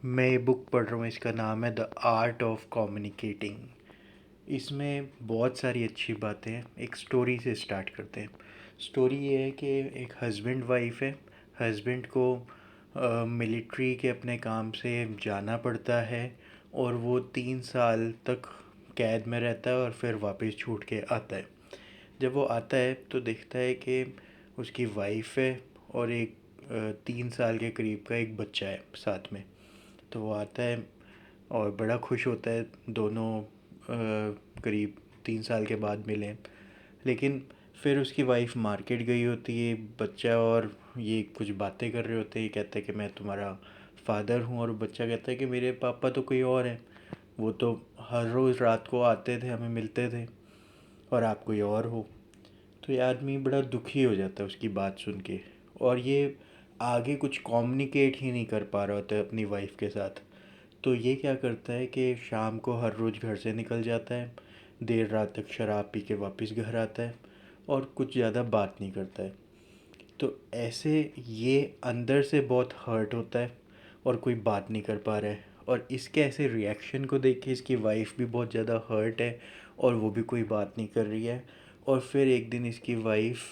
मैं ये बुक पढ़ रहा हूँ, इसका नाम है द आर्ट ऑफ कम्युनिकेटिंग। इसमें बहुत सारी अच्छी बातें हैं। एक स्टोरी से स्टार्ट करते हैं। स्टोरी ये है कि एक हस्बैंड वाइफ है। हस्बैंड को मिलिट्री के अपने काम से जाना पड़ता है और वो 3 साल तक कैद में रहता है और फिर वापस छूट के आता है। जब वो आता है तो देखता है कि उसकी वाइफ है और एक 3 साल के करीब का एक बच्चा है साथ में। तो वो आता है और बड़ा खुश होता है। दोनों करीब 3 साल के बाद मिले। लेकिन फिर उसकी वाइफ मार्केट गई होती है, बच्चा और ये कुछ बातें कर रहे होते हैं। ये कहता है कि मैं तुम्हारा फादर हूँ, और बच्चा कहता है कि मेरे पापा तो कोई और हैं। वो तो हर रोज़ रात को आते थे, हमें मिलते थे, और आप कोई और हो। तो ये आदमी बड़ा दुखी हो जाता है उसकी बात सुन के। और ये आगे कुछ कम्युनिकेट ही नहीं कर पा रहा होता है अपनी वाइफ के साथ। तो ये क्या करता है कि शाम को हर रोज़ घर से निकल जाता है, देर रात तक शराब पी के वापस घर आता है और कुछ ज़्यादा बात नहीं करता है। तो ऐसे ये अंदर से बहुत हर्ट होता है और कोई बात नहीं कर पा रहा है। और इसके ऐसे रिएक्शन को देख के इसकी वाइफ भी बहुत ज़्यादा हर्ट है और वो भी कोई बात नहीं कर रही है। और फिर एक दिन इसकी वाइफ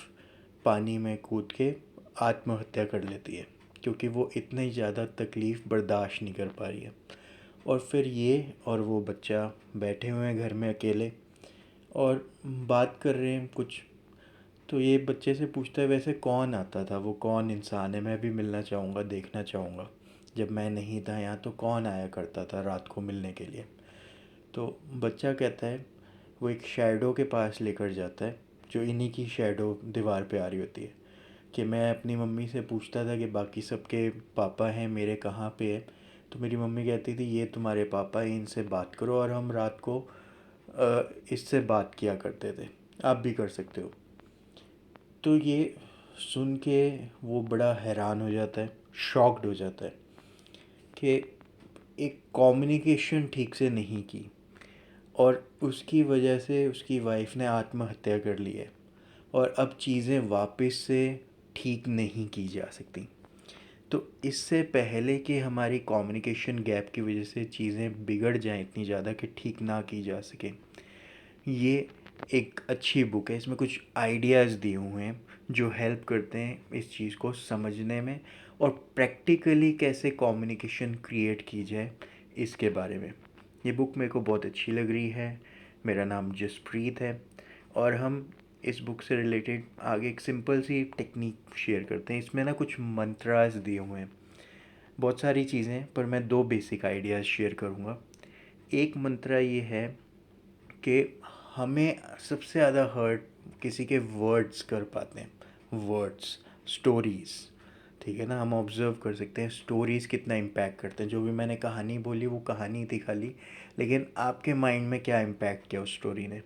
पानी में कूद के आत्महत्या कर लेती है, क्योंकि वो इतनी ज़्यादा तकलीफ़ बर्दाश्त नहीं कर पा रही है। और फिर ये और वो बच्चा बैठे हुए हैं घर में अकेले और बात कर रहे हैं कुछ। तो ये बच्चे से पूछता है, वैसे कौन आता था, वो कौन इंसान है, मैं भी मिलना चाहूँगा, देखना चाहूँगा। जब मैं नहीं था यहाँ तो कौन आया करता था रात को मिलने के लिए। तो बच्चा कहता है, वो एक शैडो के पास लेकर जाता है, जो इन्हीं की शैडो दीवार पे आ रही होती है। कि मैं अपनी मम्मी से पूछता था कि बाकी सबके पापा हैं, मेरे कहाँ पे है। तो मेरी मम्मी कहती थी ये तुम्हारे पापा हैं, इनसे बात करो। और हम रात को इससे बात किया करते थे, आप भी कर सकते हो। तो ये सुन के वो बड़ा हैरान हो जाता है, शॉक्ड हो जाता है कि एक कम्युनिकेशन ठीक से नहीं की और उसकी वजह से उसकी वाइफ ने आत्महत्या कर ली है। और अब चीज़ें वापस से ठीक नहीं की जा सकती। तो इससे पहले कि हमारी कम्युनिकेशन गैप की वजह से चीज़ें बिगड़ जाएं इतनी ज़्यादा कि ठीक ना की जा सके, ये एक अच्छी बुक है। इसमें कुछ आइडियाज़ दिए हुए हैं जो हेल्प करते हैं इस चीज़ को समझने में, और प्रैक्टिकली कैसे कम्युनिकेशन क्रिएट की जाए इसके बारे में। ये बुक मेरे को बहुत अच्छी लग रही है। मेरा नाम जसप्रीत है और हम इस बुक से रिलेटेड आगे एक सिंपल सी टेक्निक शेयर करते हैं। इसमें ना कुछ मंत्रास दिए हुए हैं, बहुत सारी चीज़ें, पर मैं दो बेसिक आइडियाज़ शेयर करूँगा। एक मंत्रा ये है कि हमें सबसे ज़्यादा हर्ट किसी के वर्ड्स कर पाते हैं। वर्ड्स, स्टोरीज़, ठीक है ना। हम ऑब्ज़र्व कर सकते हैं स्टोरीज़ कितना इम्पैक्ट करते हैं। जो भी मैंने कहानी बोली वो कहानी थी खाली, लेकिन आपके माइंड में क्या इम्पैक्ट किया उस स्टोरी ने।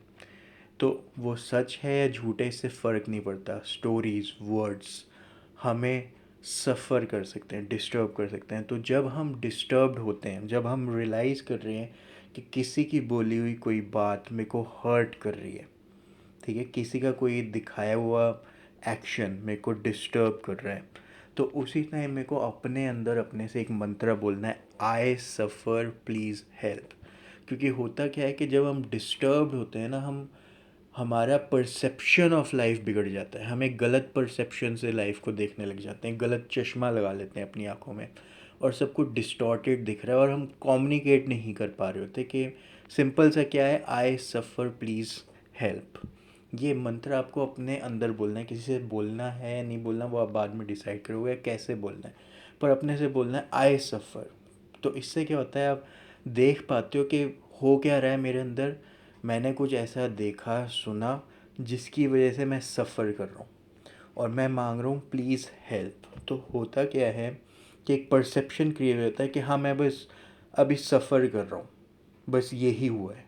तो वो सच है या झूठ है इससे फ़र्क नहीं पड़ता। स्टोरीज़, वर्ड्स हमें सफ़र कर सकते हैं, डिस्टर्ब कर सकते हैं। तो जब हम डिस्टर्ब्ड होते हैं, जब हम रियलाइज़ कर रहे हैं कि किसी की बोली हुई कोई बात मेरे को हर्ट कर रही है, ठीक है, किसी का कोई दिखाया हुआ एक्शन मेरे को डिस्टर्ब कर रहा है, तो उसी टाइम मेरे को अपने अंदर अपने से एक मंत्र बोलना है, आई सफ़र प्लीज़ हेल्प। क्योंकि होता क्या है कि जब हम डिस्टर्ब्ड होते हैं ना, हम हमारा परसेप्शन ऑफ लाइफ बिगड़ जाता है। हम एक गलत परसेप्शन से लाइफ को देखने लग जाते हैं, गलत चश्मा लगा लेते हैं अपनी आँखों में, और सब कुछ डिस्टॉर्टेड दिख रहा है और हम कम्युनिकेट नहीं कर पा रहे होते कि सिंपल सा क्या है, आई सफ़र प्लीज़ हेल्प। ये मंत्र आपको अपने अंदर बोलना है। किसी से बोलना है या नहीं बोलना वो आप बाद में डिसाइड करोगे कैसे बोलना है, पर अपने से बोलना है, आई सफ़र। तो इससे क्या होता है, आप देख पाते हो कि हो क्या रहा है मेरे अंदर। मैंने कुछ ऐसा देखा सुना जिसकी वजह से मैं सफ़र कर रहा हूँ और मैं मांग रहा हूँ प्लीज़ हेल्प। तो होता क्या है कि एक परसेप्शन क्रिएट होता है कि हाँ मैं बस अभी सफ़र कर रहा हूँ, बस यही हुआ है,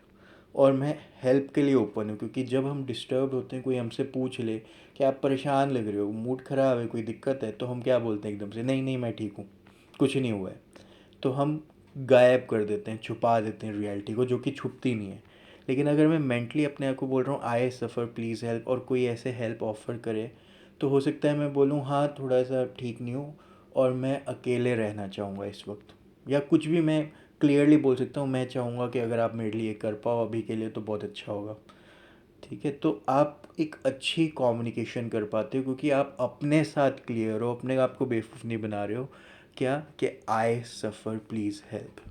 और मैं हेल्प के लिए ओपन हूँ। क्योंकि जब हम डिस्टर्ब होते हैं, कोई हमसे पूछ ले कि आप परेशान लग रहे हो, मूड ख़राब है, कोई दिक्कत है, तो हम क्या बोलते हैं एकदम से, नहीं नहीं मैं ठीक हूँ, कुछ नहीं हुआ है। तो हम गायब कर देते हैं, छुपा देते हैं रियलिटी को, जो कि छुपती नहीं है। लेकिन अगर मैं मेंटली अपने आप को बोल रहा हूँ आई सफ़र प्लीज़ हेल्प, और कोई ऐसे हेल्प ऑफ़र करे, तो हो सकता है मैं बोलूँ हाँ थोड़ा सा ठीक नहीं हूँ और मैं अकेले रहना चाहूँगा इस वक्त। या कुछ भी मैं क्लियरली बोल सकता हूँ, मैं चाहूँगा कि अगर आप मेरे लिए कर पाओ अभी के लिए तो बहुत अच्छा होगा। ठीक है, तो आप एक अच्छी कम्युनिकेशन कर पाते हो क्योंकि आप अपने साथ क्लियर हो, अपने आप को बेवकूफ़ नहीं बना रहे हो। क्या कि आई सफ़र प्लीज़ हेल्प।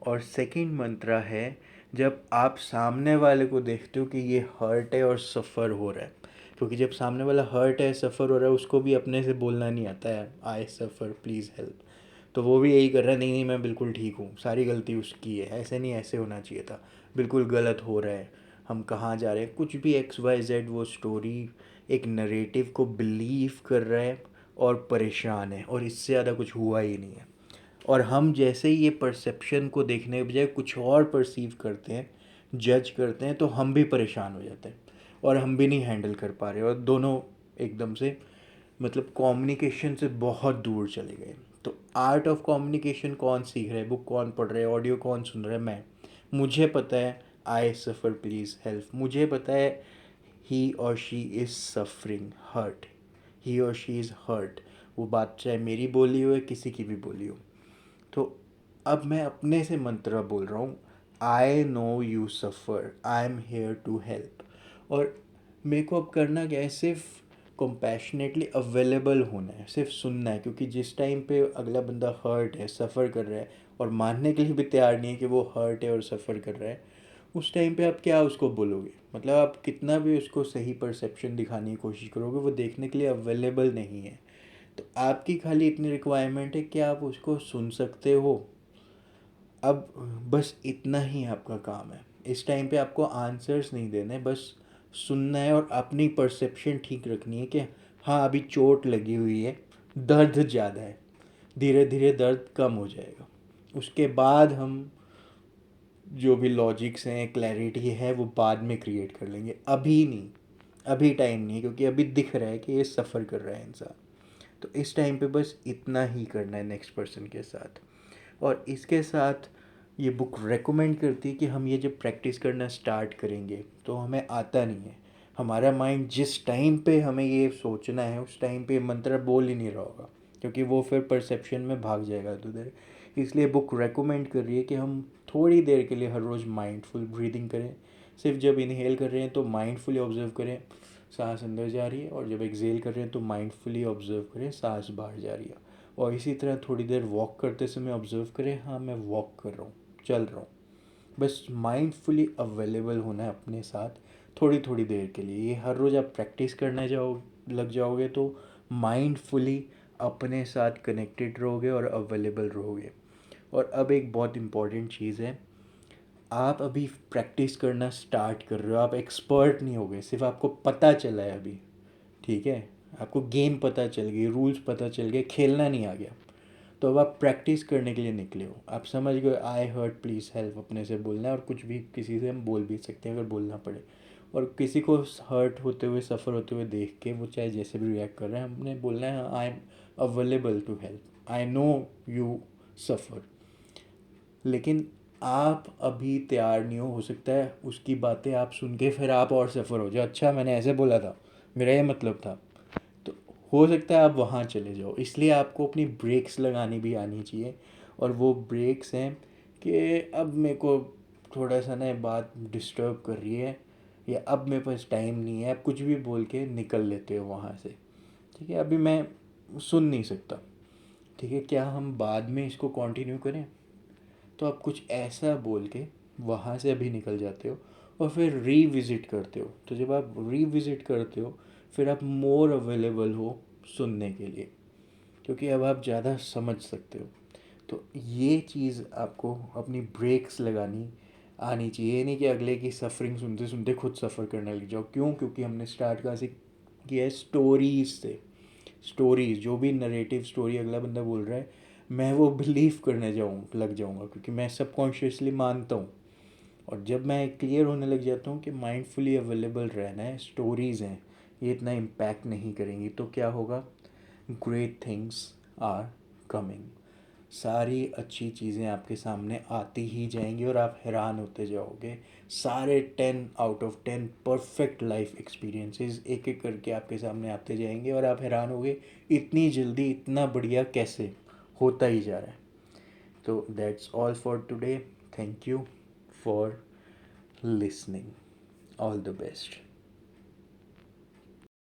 और सेकंड मंत्रा है, जब आप सामने वाले को देखते हो कि ये हर्ट है और सफ़र हो रहा है, क्योंकि जब सामने वाला हर्ट है सफ़र हो रहा है उसको भी अपने से बोलना नहीं आता है आई सफ़र प्लीज़ हेल्प, तो वो भी यही कर रहा है, नहीं नहीं मैं बिल्कुल ठीक हूँ, सारी गलती उसकी है, ऐसे नहीं ऐसे होना चाहिए था, बिल्कुल गलत हो रहा है, हम कहाँ जा रहे हैं, कुछ भी एक्स वाई जेड, वो स्टोरी एक नरेटिव को बिलीव कर रहा है और परेशान है, और इससे ज़्यादा कुछ हुआ ही नहीं है। और हम जैसे ही ये परसेप्शन को देखने के बजाय कुछ और परसीव करते हैं, जज करते हैं, तो हम भी परेशान हो जाते हैं और हम भी नहीं हैंडल कर पा रहे, और दोनों एकदम से मतलब कम्युनिकेशन से बहुत दूर चले गए। तो आर्ट ऑफ कम्युनिकेशन कौन सीख रहा है, बुक कौन पढ़ रहा है, ऑडियो कौन सुन रहा है, मैं। मुझे पता है आई सफ़र प्लीज़ हेल्प, मुझे पता है ही और शी इज़ सफरिंग हर्ट, ही और शी इज़ हर्ट, वो बात चाहे मेरी बोली हो या किसी की भी बोली हो। तो अब मैं अपने से मंत्र बोल रहा हूँ, I know you suffer, I am here to help. और मेरे को अब करना क्या है, सिर्फ कंपैशनेटली अवेलेबल होना है, सिर्फ सुनना है, क्योंकि जिस टाइम पे अगला बंदा हर्ट है, सफ़र कर रहा है, और मानने के लिए भी तैयार नहीं है कि वो हर्ट है और सफ़र कर रहा है, उस टाइम पे आप क्या उसको बोलोगे, मतलब आप कितना भी उसको सही परसेप्शन दिखाने की कोशिश करोगे, वो देखने के लिए अवेलेबल नहीं है। तो आपकी खाली इतनी रिक्वायरमेंट है कि आप उसको सुन सकते हो। अब बस इतना ही आपका काम है, इस टाइम पे आपको आंसर्स नहीं देने, बस सुनना है और अपनी परसेप्शन ठीक रखनी है कि हाँ अभी चोट लगी हुई है, दर्द ज़्यादा है, धीरे धीरे दर्द कम हो जाएगा, उसके बाद हम जो भी लॉजिक्स हैं, क्लैरिटी है, वो बाद में क्रिएट कर लेंगे, अभी नहीं, अभी टाइम नहीं है, क्योंकि अभी दिख रहा है कि ये सफ़र कर रहा है इंसान। तो इस टाइम पे बस इतना ही करना है नेक्स्ट पर्सन के साथ। और इसके साथ ये बुक रेकमेंड करती है कि हम ये जब प्रैक्टिस करना स्टार्ट करेंगे तो हमें आता नहीं है, हमारा माइंड जिस टाइम पे हमें ये सोचना है उस टाइम पे मंत्र बोल ही नहीं रहा होगा, क्योंकि वो फिर परसेप्शन में भाग जाएगा उधर। इसलिए बुक रेकमेंड कर रही है कि हम थोड़ी देर के लिए हर रोज़ माइंडफुल ब्रीदिंग करें, सिर्फ जब इनहेल कर रहे हैं तो माइंडफुली ऑब्जर्व करें सांस अंदर जा रही है, और जब एक्सेल कर रहे हैं तो माइंडफुली ऑब्जर्व करें सांस बाहर जा रही है। और इसी तरह थोड़ी देर वॉक करते समय ऑब्जर्व करें, हाँ मैं वॉक कर रहा हूँ, चल रहा हूँ। बस माइंडफुली अवेलेबल होना है अपने साथ थोड़ी थोड़ी देर के लिए। ये हर रोज़ आप प्रैक्टिस करने लग जाओगे तो माइंडफुली अपने साथ कनेक्टेड रहोगे और अवेलेबल रहोगे। और अब एक बहुत इम्पॉर्टेंट चीज़ है, आप अभी प्रैक्टिस करना स्टार्ट कर रहे हो, आप एक्सपर्ट नहीं हो गए, सिर्फ आपको पता चला है अभी। ठीक है, आपको गेम पता चल गई, रूल्स पता चल गए, खेलना नहीं आ गया। तो अब आप प्रैक्टिस करने के लिए निकले हो, आप समझ गए आई हर्ट प्लीज़ हेल्प अपने से बोलना है, और कुछ भी किसी से हम बोल भी सकते हैं अगर बोलना पड़े। और किसी को हर्ट होते हुए सफ़र होते हुए देख के वो चाहे जैसे भी रिएक्ट कर रहे हैं, हमने बोलना है I am available to help, I know you suffer. लेकिन आप अभी तैयार नहीं हो सकता है उसकी बातें आप सुन के फिर आप और सफ़र हो जाओ, अच्छा मैंने ऐसे बोला था, मेरा ये मतलब था। तो हो सकता है आप वहाँ चले जाओ, इसलिए आपको अपनी ब्रेक्स लगानी भी आनी चाहिए। और वो ब्रेक्स हैं कि अब मेरे को थोड़ा सा ना बात डिस्टर्ब कर रही है, या अब मेरे पास टाइम नहीं है, आप कुछ भी बोल के निकल लेते हो वहाँ से। ठीक है, अभी मैं सुन नहीं सकता, ठीक है, क्या हम बाद में इसको कंटिन्यू करें, तो आप कुछ ऐसा बोल के वहाँ से अभी निकल जाते हो और फिर रीविज़िट करते हो। तो जब आप रीविज़िट करते हो फिर आप मोर अवेलेबल हो सुनने के लिए, क्योंकि अब आप ज़्यादा समझ सकते हो। तो ये चीज़ आपको अपनी ब्रेक्स लगानी आनी चाहिए, ये नहीं कि अगले की सफरिंग सुनते सुनते खुद सफ़र करने लग जाओ। क्यों? क्योंकि हमने स्टार्ट कहाँ से किया है, स्टोरीज से। स्टोरीज जो भी नरेटिव स्टोरी अगला बंदा बोल रहा है, मैं वो बिलीव करने लग जाऊँगा, क्योंकि मैं सबकॉन्शियसली मानता हूँ। और जब मैं क्लियर होने लग जाता हूँ कि माइंडफुली अवेलेबल रहना है, स्टोरीज़ हैं ये इतना इम्पैक्ट नहीं करेंगी, तो क्या होगा, ग्रेट थिंग्स आर कमिंग, सारी अच्छी चीज़ें आपके सामने आती ही जाएंगी और आप हैरान होते जाओगे। सारे 10 out of 10 perfect life experiences एक एक करके आपके सामने आते जाएंगे और आप हैरान होगे इतनी जल्दी इतना बढ़िया कैसे होता ही जा रहा है। तो that's all for today. Thank you for listening. All the best.